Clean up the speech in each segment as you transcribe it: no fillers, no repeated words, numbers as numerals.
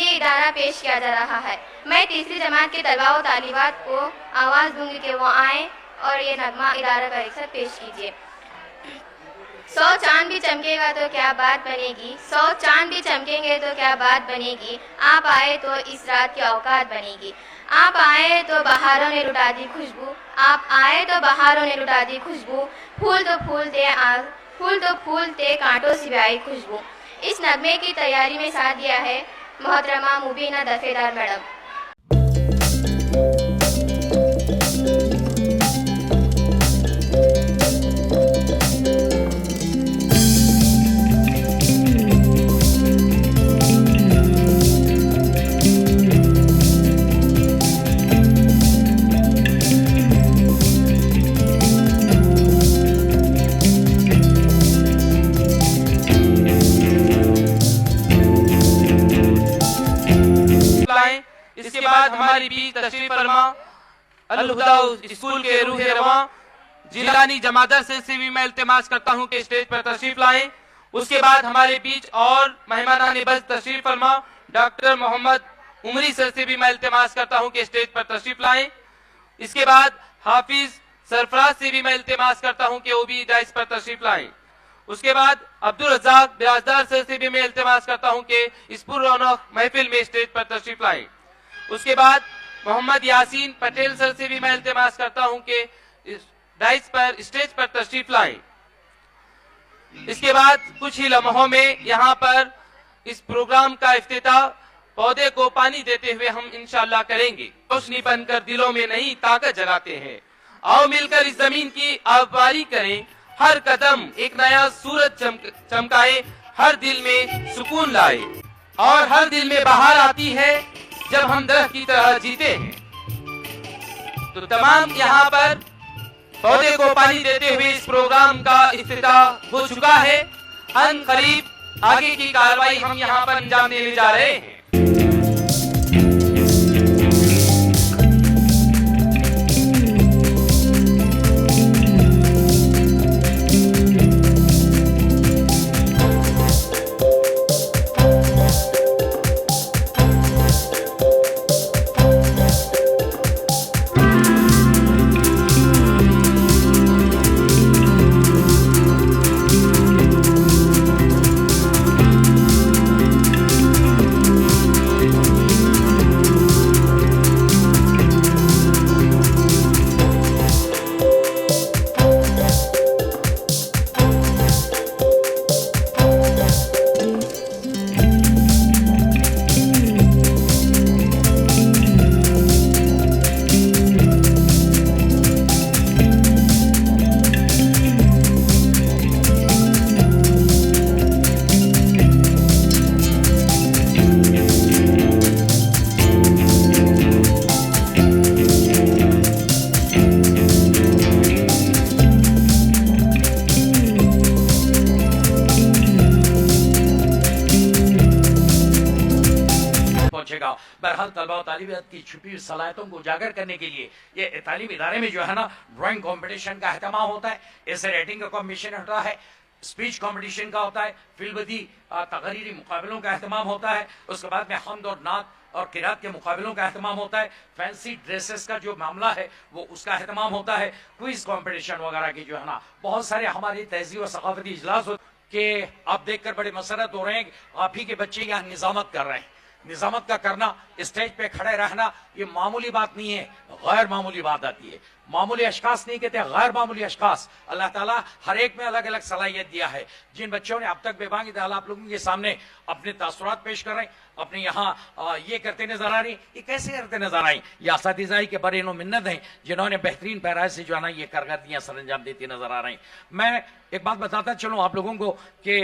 ये इदारा पेश किया जा रहा है। मैं तीसरी जमात के तलबा व तालिबात को आवाज़ दूंगी कि वो आएँ और ये नगमा इदारा का एक साथ पेश कीजिए। 100 चांद भी चमकेगा तो क्या बात बनेगी, 100 चांद भी चमकेंगे तो क्या बात बनेगी, आप आए तो इस रात की औकात बनेगी। आप आए तो बहारों ने लुटा दी खुशबू, आप आए तो बहारों ने लुटा दी खुशबू, फूल तो फूलते कांटों से भी आई खुशबू। इस नगमे की तैयारी में साथ दिया है मोहतरमा मुबीना दफेदार मैडम। इसके बाद हमारी बीच तशरीफ फरमा अल हुदा स्कूल के रूह रवा जिलानी जमादर से भी मैं इल्तिमास करता हूं कि स्टेज पर तशरीफ लाएं। उसके बाद हमारे बीच और मेहमानान बज़ तशरीफ फरमा डॉक्टर मोहम्मद उमरी सर से भी मैं इल्तिमास करता हूं कि स्टेज पर तशरीफ लाएं। इसके बाद हाफिज सरफराज से भी मैं इल्तिमास करता हूं कि वो भी डाइस पर तशरीफ लाएं। उसके बाद अब्दुल रज़ाक बिराजदार सर से भी मैं इल्तिमास करता हूं कि इस पुररौनक महफिल में स्टेज पर तशरीफ लाएं। उसके बाद मोहम्मद यासीन पटेल सर से भी मैं इल्तिमास करता हूं कि डाइस पर स्टेज पर तशरीफ लाएं। इसके बाद कुछ ही लम्हों में यहाँ पर इस प्रोग्राम का इफ्तिताह पौधे को पानी देते हुए हम इंशाअल्लाह करेंगे। रोशनी बनकर दिलों में नई ताकत जगाते हैं, आओ मिलकर इस जमीन की आबवारी करें, हर कदम एक नया सूरज चमकाए, हर दिल में सुकून लाए और हर दिल में बहार आती है जब हम दरख्त की तरह जीते हैं। तो तमाम यहाँ पर पौधे को पानी देते हुए इस प्रोग्राम का इफ्तिताह हो चुका है। अन करीब आगे की कार्रवाई हम यहाँ पर अंजाम देने जा रहे हैं। बहरहाल तलबा और तालिबात की छुपी हुई सलाहियतों को उजागर करने के लिए ये तालीमी इदारे में जो है ना ड्राइंग कंपटीशन का अहतमाम होता है, ऐसे राइटिंग का कॉम्पिटिशन होता है, स्पीच कंपटीशन का होता है, फिल्मदी तकरीरी मुकाबलों का अहतमाम होता है। उसके बाद में हमद और नात और किरात के मुकाबलों का अहतमाम होता है। फैंसी ड्रेसेस का जो मामला है वो उसका अहतमाम होता है। क्विज कंपटीशन वगैरह की जो है ना बहुत सारे हमारी तहजीब और सकाफती इजलास के आप देखकर बड़े मसरत हो रहे हैं। आप ही के बच्चे यहाँ निजामत कर रहे हैं। निजामत का करना, स्टेज पे खड़े रहना ये मामूली बात नहीं है, गैर मामूली बात आती है। मामूली अशखास नहीं कहते, गैर मामूली अशखास। अल्लाह ताला हर एक में अलग अलग सलाहियत दिया है। जिन बच्चों ने अब तक बेबांगी दाल आप लोगों के सामने अपने तासुरात पेश कर रहे हैं, अपने यहाँ ये करते नजर आ रही, ये कैसे करते नजर आई, ये असातिज़ा के बड़े नो मिन्नत हैं जिन्होंने बेहतरीन पैराए से जो है ना ये कारकर्दगियाँ सर अंजाम देती नजर आ रही। मैं एक बात बताता चलूँ आप लोगों को कि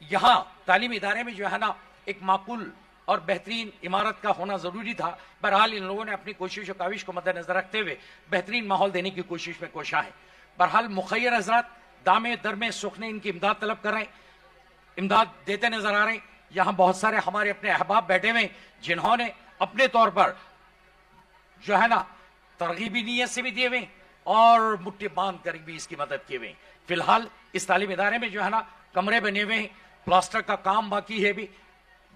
यहाँ तालीमी इदारे में जो है ना एक माकूल और बेहतरीन इमारत का होना जरूरी था। बहरहाल इन लोगों ने अपनी कोशिश और काविश को मद्देनजर रखते हुए बेहतरीन माहौल देने की कोशिश में कोशा है। बहरहाल मुखैर हजरात दामे दरमे सुखने इनकी इमदाद तलब कर रहे हैं, इमदाद देते नजर आ रहे हैं। यहाँ बहुत सारे हमारे अपने अहबाब बैठे हुए जिन्होंने अपने तौर पर जो है ना तरगीबी नीयत से भी दिए हुए और मुट्ठी बांध कर भी इसकी मदद किए हुए। फिलहाल इस तालीम इदारे में जो है ना कमरे बने हुए हैं, प्लास्टर का काम बाकी है भी।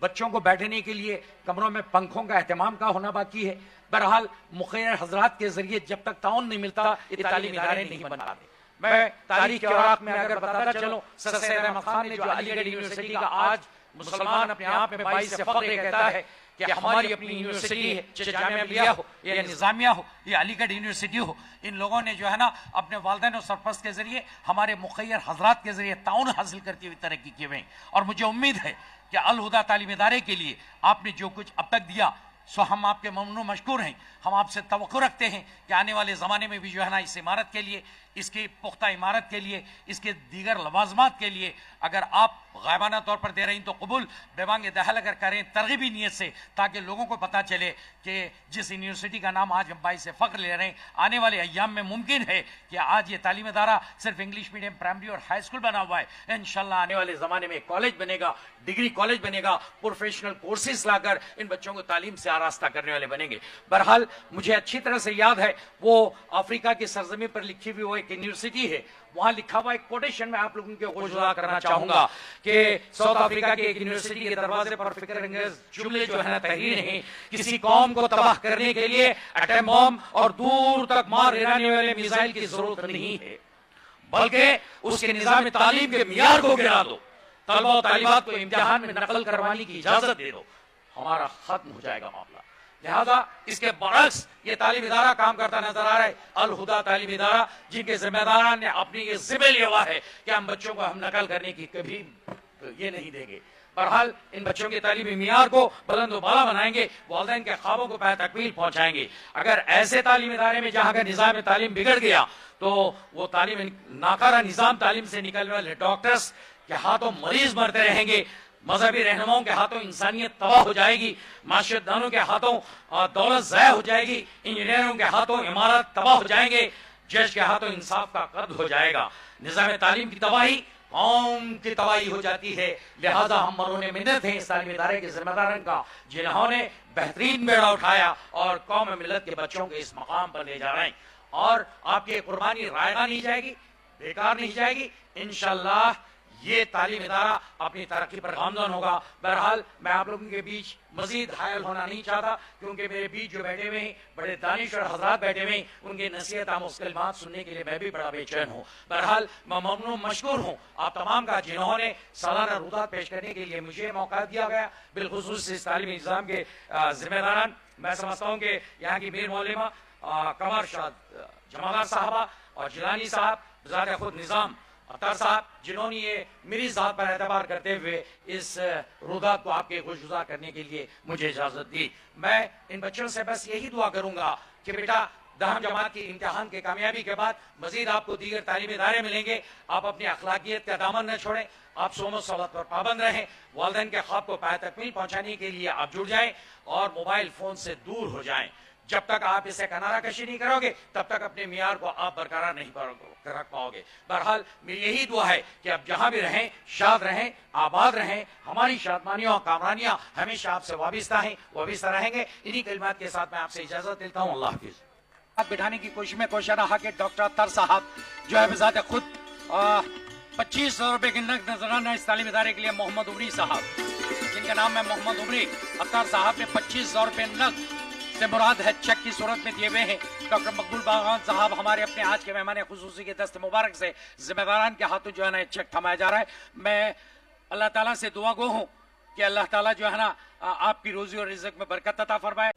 बच्चों को बैठने के लिए कमरों में पंखों का एहतमाम का होना बाकी है। बहरहाल मुखर्रर हजरात के जरिए जब तक ताउन नहीं मिलता ये तालीमी इदारे नहीं बन पाते। मैं तारीख के औराक में अगर बताता चलूं, सर सैयद अहमद खान ने जो अलीगढ़ यूनिवर्सिटी का आज मुसलमान अपने आप में बाइस से फख्र कहता है कि हमारी अपनी यूनिवर्सिटी है, चाहे जामिया मिलिया हो या निजामिया हो या अलीगढ़ यूनिवर्सिटी हो, इन लोगों ने जो है ना अपने वालिदैन और सरपरस्त के जरिए हमारे मुखर्रर हजरात के जरिए ताउन हासिल करती हुई तरक्की की हुई। और मुझे उम्मीद है कि अल हुदा तालीम इदारे के लिए आपने जो कुछ अब तक दिया सो हम आपके ममनून मशकूर हैं। हम आपसे तवक्को रखते हैं कि आने वाले ज़माने में भी जो है ना इस इमारत के लिए, इसकी पुख्ता इमारत के लिए, इसके दीगर लवाजमात के लिए अगर आप गायबाना तौर पर दे रही हैं तो कबूल, बेवांग दहल अगर करें तरगीबी नीयत से, ताकि लोगों को पता चले कि जिस यूनिवर्सिटी का नाम आज हम बाइस से फ़ख्र ले रहे हैं, आने वाले अय्याम में मुमकिन है कि आज ये तालीम इदारा सिर्फ इंग्लिश मीडियम प्राइमरी और हाई स्कूल बना हुआ है, इंशाल्लाह आने वाले ज़माने में कॉलेज बनेगा, डिग्री कॉलेज बनेगा, प्रोफेशनल कोर्सेज लाकर इन बच्चों को तालीम से आरास्ता करने वाले बनेंगे। बहरहाल मुझे अच्छी तरह से याद है वो अफ्रीका की सरजमी पर लिखी हुई वो एक यूनिवर्सिटी है, वहां लिखा हुआ एक कोटेशन में आप लोगों को गुजारा करना चाहूंगा कि साउथ अफ्रीका की एक यूनिवर्सिटी के दरवाजे पर फिक्र अंगेज जुमले जो है ना तहरीर हैं, किसी कौम को तबाह करने के लिए एटम बम और दूर तक मार गिराने वाले मिसाइल की जरूरत नहीं है, बल्कि उसके निजाम तालीम के मियार को गिरा दो, तलबा और तालिबात को इम्तिहान में नकल करवाने की इजाजत दे दो, हमारा खत्म हो जाएगा मामला। लिहाजा इसके बरक्स ये तालीम इदारा काम करता नजर आ रहा है, अल हुदा तालीम इदारा, जिनके जिम्मेदारान ने अपनी ये जिम्मे लिया हुआ है कि हम बच्चों को हम नकल करने की कभी ये नहीं देंगे। बहरहाल इन बच्चों के तालीमी मियार को बुलंद बाला बनाएंगे, वालिदैन के ख्वाबों को पह तकमील पहुंचाएंगे। अगर ऐसे तालीम इदारे में जहां का निज़ाम तालीम बिगड़ गया तो वो तालीम नाकारा निज़ाम तालीम से निकलने वाले डॉक्टर्स के हाथों मरीज मरते रहेंगे, मजहबी रहनुमाओं के हाथों इंसानियत तबाह हो जाएगी, माशरतदानों के हाथों दौलत ज़ाया हो जाएगी, इंजीनियरों के हाथों इमारत तबाह हो जाएंगे, जज के हाथों इंसाफ का कद हो जाएगा। निज़ाम तालीम की तबाही कौम की तबाही हो जाती है। लिहाजा हम मरोने मिन्नत हैं इस तालीम इदारे के जिम्मेदारों का, जिन्होंने बेहतरीन बेड़ा उठाया और कौम मिलत के बच्चों को इस मकाम पर ले जा रहे हैं। और आपकी कुर्बानी रायगा नहीं जाएगी, बेकार नहीं जाएगी। इंशाअल्लाह ये तालीम इदारा अपनी तरक्की पर गामज़न होगा। बहरहाल मैं आप लोगों के बीच मजीद हायल होना नहीं चाहता, क्योंकि मेरे बीच जो बैठे हुए हैं बड़े दानिश्वर हजरात बैठे हुए हैं, उनकी नसीहत आमोज़ कलिमात सुनने के लिए मैं भी बड़ा बेचैन हूँ। बहरहाल मैं ममनून मशकूर हूँ आप तमाम का, जिन्होंने सालाना रुदात पेश करने के लिए मुझे मौका दिया गया, बिलखुसूस इस तालीमी निज़ाम के जिम्मेदारान। मैं समझता हूँ कि यहाँ की मीर मौलिमा कमर शाद जमादार साहबा और जिलानी साहब, ज़ात खुद निज़ाम अख्तर साहब, जिन्होंने ये मेरी ज़ात पर एतबार करते हुए इस रुदात को आपके खुशगुजार करने के लिए मुझे इजाज़त दी। मैं इन बच्चों से बस यही दुआ करूँगा कि बेटा दहम जमात की इम्तिहान की कामयाबी के बाद मजीद आपको दीगर तालीमी इदारे मिलेंगे, आप अपनी अखलाकियत का दामन न छोड़ें, आप सोमो सलात पर पाबंद रहें, वालिदैन के ख्वाब को पाए तकमील पहुँचाने के लिए आप जुड़ जाएँ और मोबाइल फ़ोन से दूर हो जाएँ। जब तक आप इसे किनारा कशी नहीं करोगे तब तक अपने मियार को आप बरकरार नहीं रख पाओगे। बहरहाल मेरी यही दुआ है कि आप जहां भी रहें शाद रहें, आबाद रहें, हमारी शादमानियां और कामरानियां हमेशा आपसे वाबिस्ता हैं, वाबिस्ता रहेंगे। इन्हीं कलिमात के साथ मैं आपसे इजाजत लेता हूँ। अल्लाह हाफिज। बिठाने की कोशिश में कोशिश रहा कि डॉक्टर अख्तर साहब जो है बिजात खुद 2500 रुपए की नकद नजराना इस तालीम इदारे के लिए मोहम्मद उमरी साहब, जिनका नाम है मोहम्मद उमरी अख्तर साहब ने 2500 रुपए नकद से मुराद है चेक की सूरत में दिए हुए हैं। डॉक्टर मकबूल बागवान साहब हमारे अपने आज के मेहमान खुसूसी के दस्त मुबारक से जिम्मेदारान के हाथों जो है ना चेक थमाया जा रहा है। मैं अल्लाह ताला से दुआ गो हूँ कि अल्लाह ताला जो है ना आपकी रोजी और रिज़्क़ में बरकत अता फरमाए।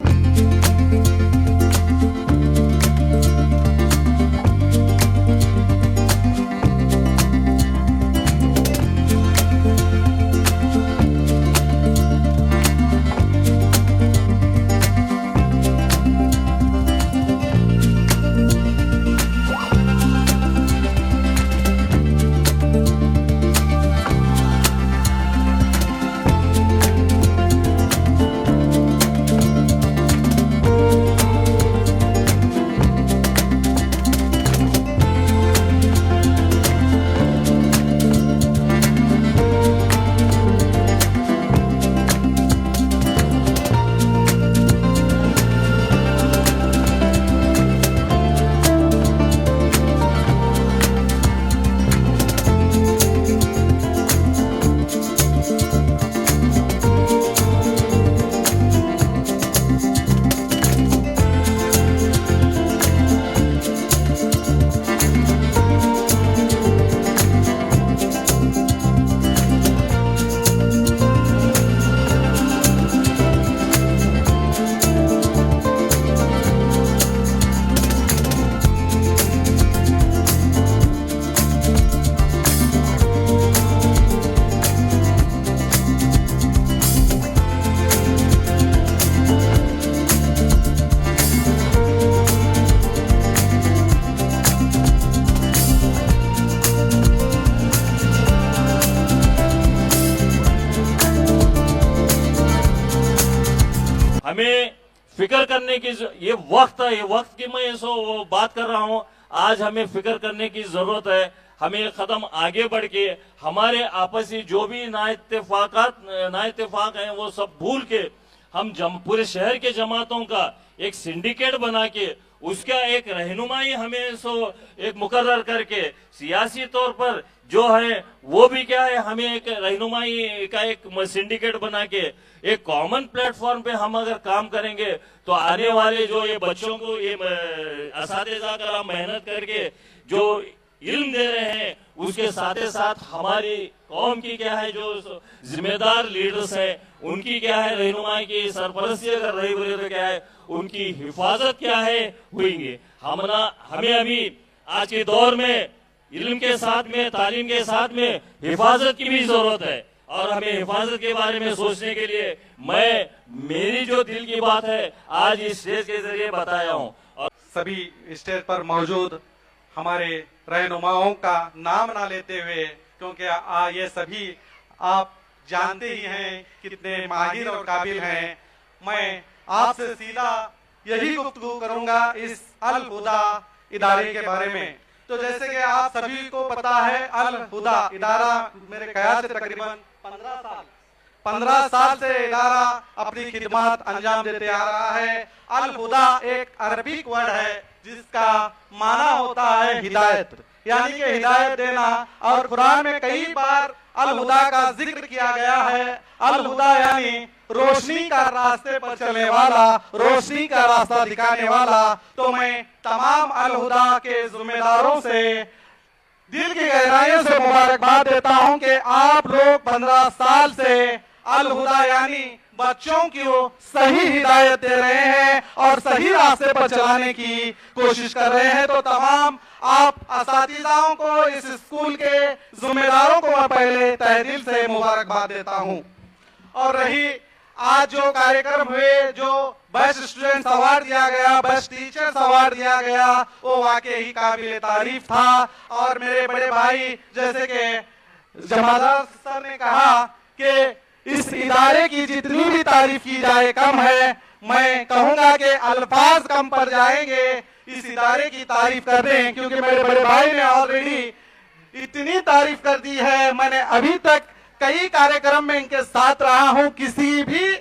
हमें फिक्र करने की ये वक्त की मैं सो बात कर रहा हूँ। आज हमें फिक्र करने की जरूरत है। हमें कदम आगे बढ़ के हमारे आपसी जो भी नाइत्तेफाक हैं वो सब भूल के हम पूरे शहर के जमातों का एक सिंडिकेट बना के उसका एक रहनुमाई हमें एक मुकर्रर करके सियासी तौर पर जो है वो भी क्या है, हमें एक रहनुमाई का एक सिंडिकेट बना के एक कॉमन प्लेटफॉर्म पे हम अगर काम करेंगे तो आने वाले जो ये बच्चों को ये असातिज़ा का मेहनत करके जो इल्म दे रहे हैं उसके साथ ही साथ हमारी कौम की क्या है जो जिम्मेदार लीडर्स हैं उनकी क्या है रहनुमाई की सरपरस्ती अगर रही हुई तो क्या है उनकी हिफाजत क्या है हुई। हमें अभी आज के दौर में इल्म के साथ में तालीम के साथ में हिफाजत की भी जरूरत है और हमें हिफाजत के बारे में सोचने के लिए मेरी जो दिल की बात है आज इस स्टेज के जरिए बताया हूँ। और सभी स्टेज पर मौजूद हमारे रहनुमाओं का नाम ना लेते हुए, क्योंकि ये सभी आप जानते ही हैं कितने माहिर और काबिल हैं, मैं आपसे सीधा यही गुफ्तगू करूंगा इस अल हुदा इदारे के बारे में। तो जैसे कि आप सभी को पता है, अल हुदा इदारा मेरे ख्याल से तकरीबन 15 साल से इदारा अपनी खिदमत अंजाम देते आ रहा है। अल हुदा एक अरबिक वर्ड है जिसका माना होता है हिदायत, यानी कि हिदायत देना। और कुरान में कई बार अल हुदा का जिक्र किया गया है। अल हुदा यानी रोशनी का रास्ते पर चलने वाला, रोशनी का रास्ता दिखाने वाला। तो मैं तमाम अल हुदा के जिम्मेदारों से दिल की गहराइयों से मुबारकबाद देता हूं कि आप लोग 15 साल से अल हुदा यानी बच्चों की सही हिदायत दे रहे हैं और सही रास्ते पर चलाने की कोशिश कर रहे हैं। तो तमाम आप असातिज़ाओं को, इस स्कूल के जिम्मेदारों को मैं पहले तहे दिल से मुबारकबाद देता हूं। और रही आज जो कार्यक्रम हुए, जो बेस्ट स्टूडेंट अवार्ड दिया गया, बेस्ट टीचर्स अवार्ड दिया गया, वो वाकई ही काबिल तारीफ था। और मेरे बड़े भाई जैसे कि जमादार सर ने कहा कि इस इदारे की जितनी भी तारीफ की जाए कम है। मैं कहूंगा कि अल्फाज कम पड़ जाएंगे इस इदारे की तारीफ करने, क्योंकि मेरे बड़े भाई ने ऑलरेडी इतनी तारीफ कर दी है। मैंने अभी तक कई कार्यक्रम में इनके साथ रहा हूं, किसी भी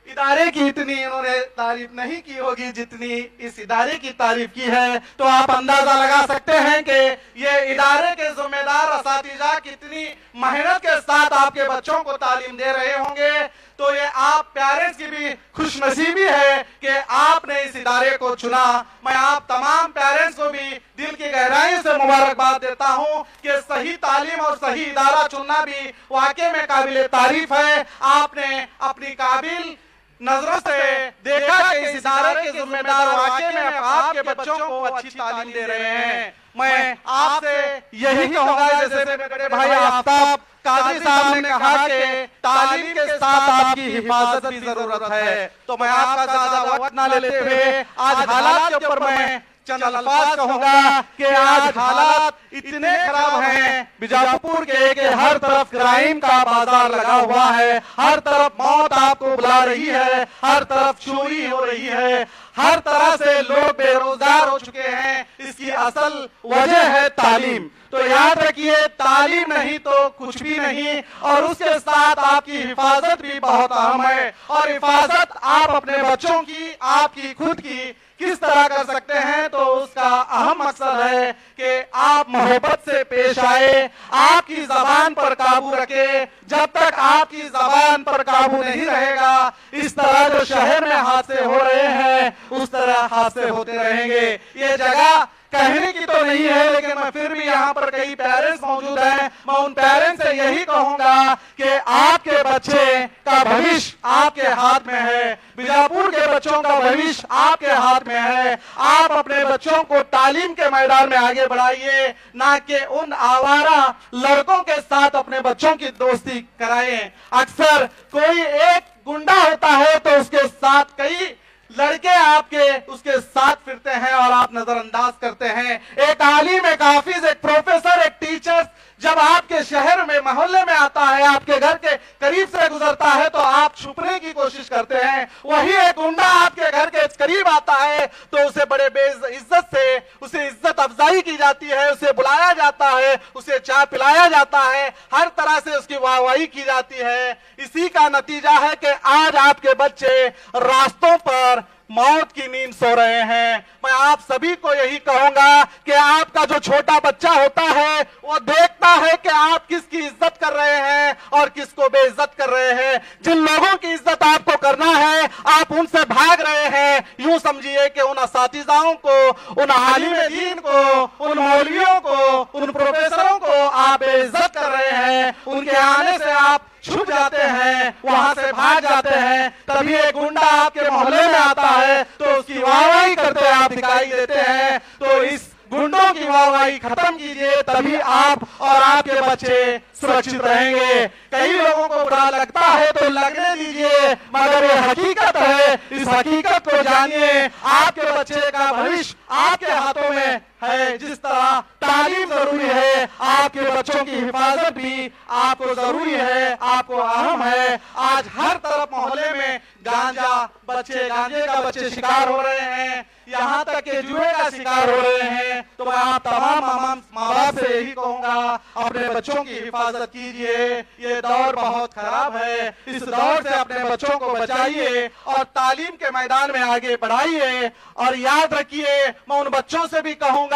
इदारे की इतनी इन्होंने तारीफ नहीं की होगी जितनी इस इदारे की तारीफ की है। तो आप अंदाजा लगा सकते हैं कि ये इदारे के जिम्मेदार असातिज़ा कितनी मेहनत के साथ आपके बच्चों को तालीम दे रहे होंगे। तो ये आप पेरेंट्स की भी खुशनसीबी है कि आपने इस इदारे को चुना। मैं आप तमाम पेरेंट्स को भी दिल की गहराई से मुबारकबाद देता हूं कि सही तालीम और सही इदारा चुनना भी वाकई में काबिल तारीफ है। आपने अपनी काबिल नजरों से देखा कि इस इदारे के जिम्मेदार वाकई में आपके बच्चों को अच्छी तालीम दे रहे हैं। मैं आपसे यही कहूंगा, जैसे मेरे बड़े भाई आफ्ताब काजी साहब ने कहा कि तालीम के साथ आपकी हिफाजत भी जरूरत है। तो मैं आपका ज्यादा वक्त ना लेते हुए आज हालात के ऊपर मैं चंद अल्फाज कहूंगा कि आज हालात इतने खराब हैं बीजापुर के कि हर तरफ क्राइम का बाजार लगा हुआ है, हर तरफ मौत आपको बुला रही है, हर तरफ चोरी हो रही है, हर तरह से लोग बेरोजगार हो चुके हैं। इसकी असल वजह है तालीम। तो याद रखिए, तालीम नहीं तो कुछ भी नहीं, और उसके साथ आपकी हिफाजत भी बहुत अहम है। और हिफाजत आप अपने बच्चों की, आपकी खुद की किस तरह कर सकते हैं, तो उसका अहम मकसद है कि आप मोहब्बत से पेश आए, आपकी जबान पर काबू रखे। जब तक आपकी जबान पर काबू नहीं रहेगा, इस तरह जो शहर में हादसे हो रहे हैं उस तरह हादसे होते रहेंगे। ये जगह कहने की तो नहीं है, लेकिन मैं फिर भी यहाँ पर कई पेरेंट्स मौजूद हैं। मैं उन पेरेंट्स से यही कहूंगा कि आपके बच्चे का भविष्य आपके हाथ में है, बीजापुर के बच्चों का भविष्य आपके हाथ में है। आप अपने बच्चों को तालीम के मैदान में आगे बढ़ाइए, ना कि उन आवारा लड़कों के साथ अपने बच्चों की दोस्ती कराएं। अक्सर कोई एक गुंडा होता है तो उसके साथ कई लड़के आपके उसके साथ फिरते हैं और आप नजरअंदाज करते हैं। एक आलिम, एक हाफिज, एक प्रोफेसर, एक टीचर जब आपके शहर में, मोहल्ले में आता है, आपके घर के करीब से गुजरता है, तो आप छुपने की कोशिश कोशिश करते हैं, वही एक गुंडा आपके घर के करीब आता है तो उसे बड़े बेइज्जत से उसे इज्जत अफजाई की जाती है, उसे बुलाया जाता है, उसे चाय पिलाया जाता है, हर तरह से उसकी वाहवाही की जाती है। इसी का नतीजा है कि आज आपके बच्चे रास्तों पर मौत की नींद सो रहे हैं। मैं आप सभी को यही कहूंगा कि आपका जो छोटा बच्चा होता है वो देखता है कि आप किसकी इज्जत कर रहे हैं और किसको बेइज्जत कर रहे हैं। जिन लोगों की इज्जत आपको करना है आप उनसे भाग रहे हैं। यूं समझिए कि उन असातिज़ाओं को, उन आलिम दीन को, उन मौलवियों को, उन प्रोफेसरों को आप बेइज्जत कर रहे हैं। उनके आने से आप छुप जाते हैं, वहां से भाग जाते हैं। तभी एक गुंडा आपके मोहल्ले में आता है तो उसकी वाहवाही करते आप दिखाई देते हैं। तो इस गुंडों की वाहवाही खत्म कीजिए, तभी आप और आपके बच्चे सुरक्षित रहेंगे। कई लोगों को बुरा लगता है तो लगने दीजिए, मगर ये हकीकत है। इस हकीकत को जानिए। आपके बच्चे का भविष्य आपके हाथों में है। जिस तरह तालीम जरूरी है, आपके बच्चों की हिफाजत भी आपको जरूरी है, आपको अहम है। आज हर तरफ मोहल्ले में गांजे का बच्चे शिकार हो रहे हैं, यहाँ तक के जुए का शिकार हो रहे हैं। तो मैं आप तमाम माँ बाप से यही कहूंगा, अपने बच्चों की हिफाजत कीजिए। ये दौर बहुत खराब है, इस दौर से अपने बच्चों को बचाइए और तालीम के मैदान में आगे बढ़ाइए। और याद रखिए, मैं उन बच्चों से भी कहूंगा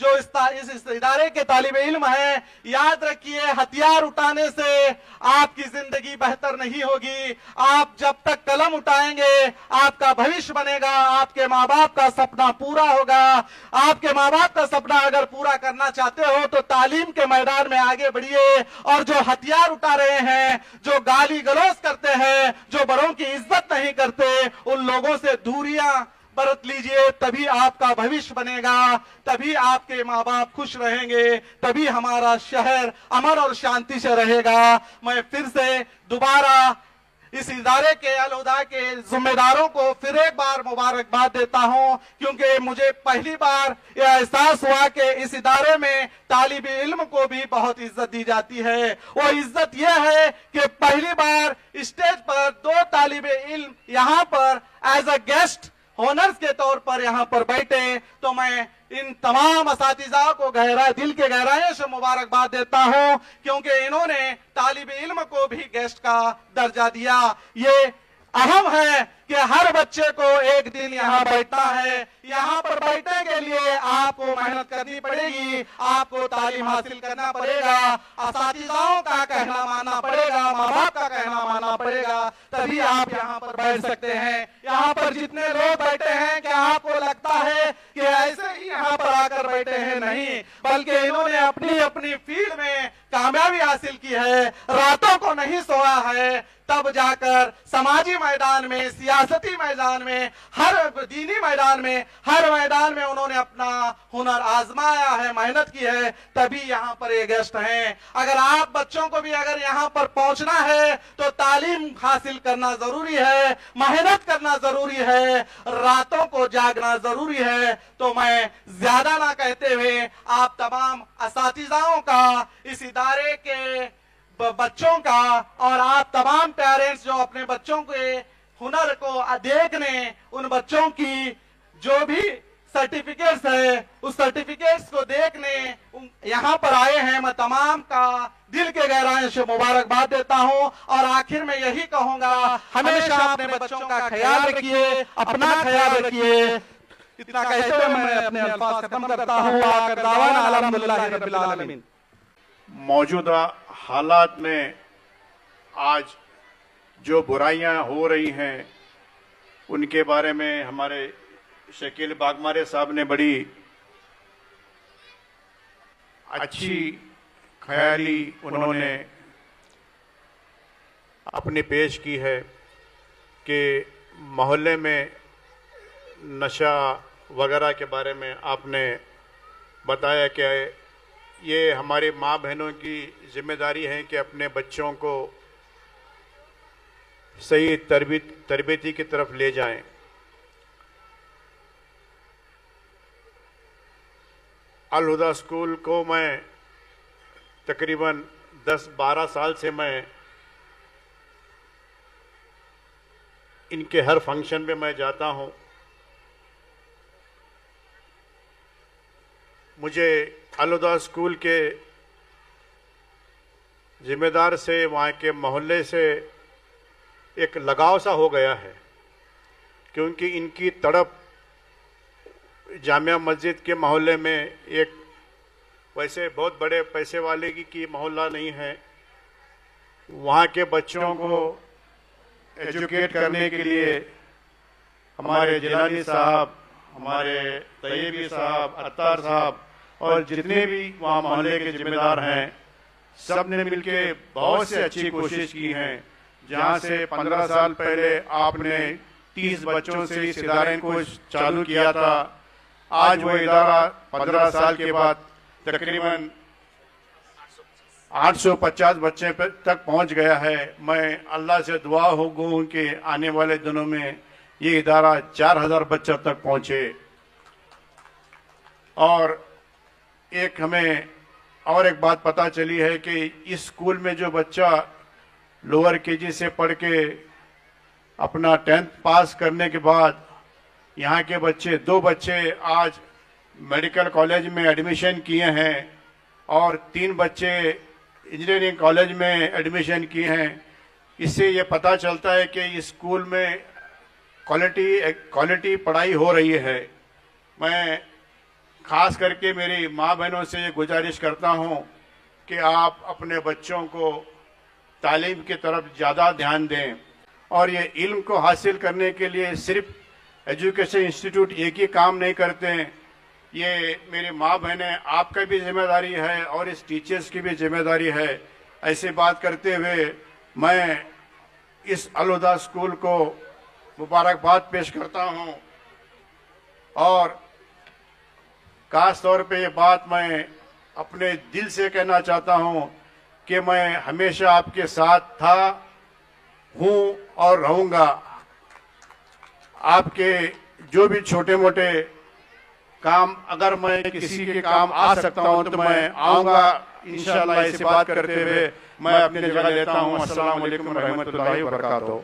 जो इस इदारे के तालिब इल्म है, याद रखिए हथियार उठाने से आपकी जिंदगी बेहतर नहीं होगी। आप जब तक कलम उठाएंगे आपका भविष्य बनेगा, आपके माँ बाप का सपना पूरा होगा। आपके माँ बाप का सपना अगर पूरा करना चाहते हो तो तालीम के मैदान में आगे बढ़िए। और जो हथियार उठा रहे हैं, जो गाली गलौज करते हैं, जो बड़ों की इज्जत नहीं करते, उन लोगों से दूरियां बरत लीजिए। तभी आपका भविष्य बनेगा, तभी आपके माँ बाप खुश रहेंगे, तभी हमारा शहर अमन और शांति से रहेगा। मैं फिर से दोबारा इस इदारे के अल-हुदा के जिम्मेदारों को फिर एक बार मुबारकबाद देता हूं, क्योंकि मुझे पहली बार यह एहसास हुआ कि इस इदारे में तालिब इल्म को भी बहुत इज्जत दी जाती है। वो इज्जत यह है कि पहली बार स्टेज पर 2 तालिब इल्म यहाँ पर एज अ गेस्ट ऑनर्स के तौर पर यहाँ पर बैठे। तो मैं इन तमाम असातिज़ा को दिल के गहराइयों से मुबारकबाद देता हूँ, क्योंकि इन्होंने तालिब इल्म को भी गेस्ट का दर्जा दिया। ये अहम है कि हर बच्चे को एक दिन यहाँ बैठना है। यहाँ पर बैठने के लिए आपको मेहनत करनी पड़ेगी, आपको तालीम हासिल करना पड़ेगा, असातिज़ाओं का कहना मानना पड़ेगा, माँ बाप का कहना मानना पड़ेगा, तभी आप यहाँ पर बैठ सकते हैं। यहाँ पर जितने लोग बैठे हैं, क्या आपको लगता है कि ऐसे ही यहाँ पर आकर बैठे हैं? नहीं, बल्कि इन्होंने अपनी अपनी फील्ड में कामयाबी हासिल की है, रातों को नहीं सोया है, तब जाकर समाजी मैदान में, सियासती मैदान में, हर दीनी मैदान में, हर मैदान में उन्होंने अपना हुनर आजमाया है, मेहनत की है, तभी यहाँ पर ये गेस्ट हैं। अगर आप बच्चों को भी अगर यहाँ पर पहुंचना है तो तालीम हासिल करना जरूरी है, मेहनत करना जरूरी है, रातों को जागना जरूरी है। तो मैं ज्यादा ना कहते हुए आप तमाम असातिज़ाओं का, इस इदारे के बच्चों का और आप तमाम पेरेंट्स जो अपने बच्चों के हुनर को देखने, उन बच्चों की जो भी सर्टिफिकेट्स है उस सर्टिफिकेट्स को देखने यहाँ पर आए हैं, मैं तमाम का दिल के गहराइयों से मुबारकबाद देता हूँ। और आखिर में यही कहूंगा, हमेशा अपने बच्चों का ख्याल रखिए, अपना ख्याल रखिए। इतना कहते हुए मैं अपने अल्फाज खत्म करता हूँ। आखिर दावाना अल्हम्दुलिल्लाहि रब्बिल आलमीन। मौजूदा हालात में आज जो बुराइयां हो रही हैं उनके बारे में हमारे शकील बागमारे साहब ने बड़ी अच्छी ख्याली उन्होंने अपनी पेश की है कि मोहल्ले में नशा वगैरह के बारे में आपने बताया कि ये हमारी माँ बहनों की जिम्मेदारी है कि अपने बच्चों को सही तरबियती की तरफ ले जाएं। अल-हुदा स्कूल को मैं तकरीबन 10-12 साल से मैं इनके हर फंक्शन में मैं जाता हूं। मुझे अलहुदा स्कूल के जिम्मेदार से, वहाँ के मोहल्ले से एक लगाव सा हो गया है, क्योंकि इनकी तड़प जामिया मस्जिद के मोहल्ले में एक वैसे बहुत बड़े पैसे वाले की मोहल्ला नहीं है। वहाँ के बच्चों को एजुकेट करने के लिए हमारे जिलानी साहब, हमारे तैयबी साहब, अत्तार साहब और जितने भी वहाँ मोहल्ले के जिम्मेदार हैं, सब ने मिलके बहुत से अच्छी कोशिश की है। जहाँ से 15 साल पहले आपने 30 बच्चों से इस इदारे को चालू किया था, आज वो इदारा 15 साल के बाद तकरीबन 850 बच्चे तक पहुंच गया है। मैं अल्लाह से दुआ होगूं कि आने वाले दिनों में ये इदारा 4000 बच्चों तक पहुंचे। और हमें और एक बात पता चली है कि इस स्कूल में जो बच्चा लोअर केजी से पढ़ के अपना 10th पास करने के बाद यहाँ के बच्चे 2 बच्चे आज मेडिकल कॉलेज में एडमिशन किए हैं और 3 बच्चे इंजीनियरिंग कॉलेज में एडमिशन किए हैं। इससे ये पता चलता है कि इस स्कूल में क्वालिटी पढ़ाई हो रही है। मैं खास करके मेरी माँ बहनों से ये गुजारिश करता हूँ कि आप अपने बच्चों को तालीम की तरफ ज़्यादा ध्यान दें। और ये इल्म को हासिल करने के लिए सिर्फ एजुकेशन इंस्टीट्यूट एक ही काम नहीं करते हैं। ये मेरी माँ बहनें, आपका भी जिम्मेदारी है और इस टीचर्स की भी जिम्मेदारी है। ऐसी बात करते हुए मैं इस अलहुदा स्कूल को मुबारकबाद पेश करता हूँ और खास तौर पे ये बात मैं अपने दिल से कहना चाहता हूँ कि मैं हमेशा आपके साथ था, हूँ और रहूँगा। आपके जो भी छोटे मोटे काम, अगर मैं किसी के काम आ सकता हूँ तो मैं आऊँगा इंशाअल्लाह। ऐसी बात करते हुए मैं अपनी जगह लेता हूँ। अस्सलाम वालेकुम रहमतुल्लाहि व बरकातहू।